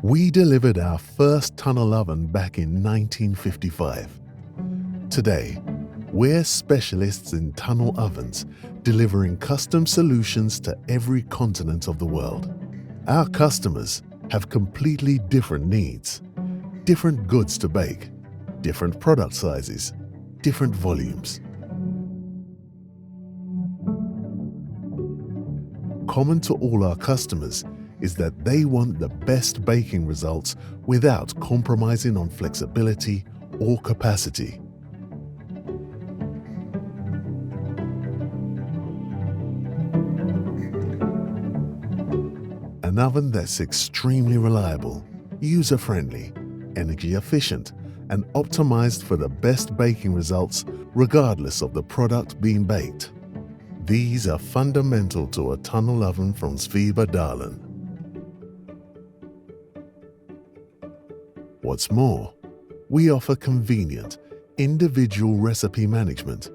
We delivered our first tunnel oven back in 1955. Today, we're specialists in tunnel ovens, delivering custom solutions to every continent of the world. Our customers have completely different needs, different goods to bake, different product sizes, different volumes. Common to all our customers is that they want the best baking results without compromising on flexibility or capacity. An oven that's extremely reliable, user-friendly, energy efficient, and optimized for the best baking results regardless of the product being baked. These are fundamental to a tunnel oven from Sveba Dahlen. What's more, we offer convenient, individual recipe management,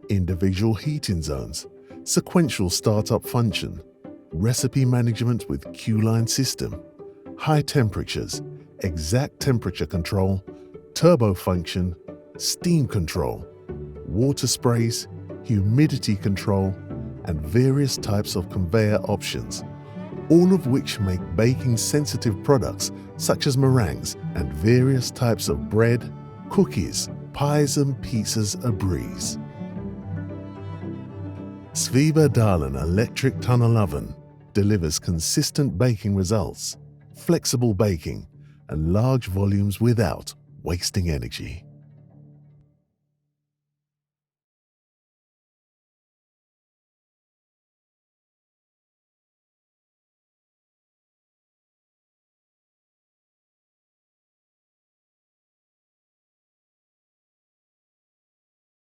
individual heating zones, sequential startup function, recipe management with Q-line system, high temperatures, exact temperature control, turbo function, steam control, water sprays, humidity control, and various types of conveyor options, all of which make baking sensitive products such as meringues and various types of bread, cookies, pies and pizzas a breeze. Sveba Dahlen electric tunnel oven delivers consistent baking results, flexible baking, and large volumes without wasting energy.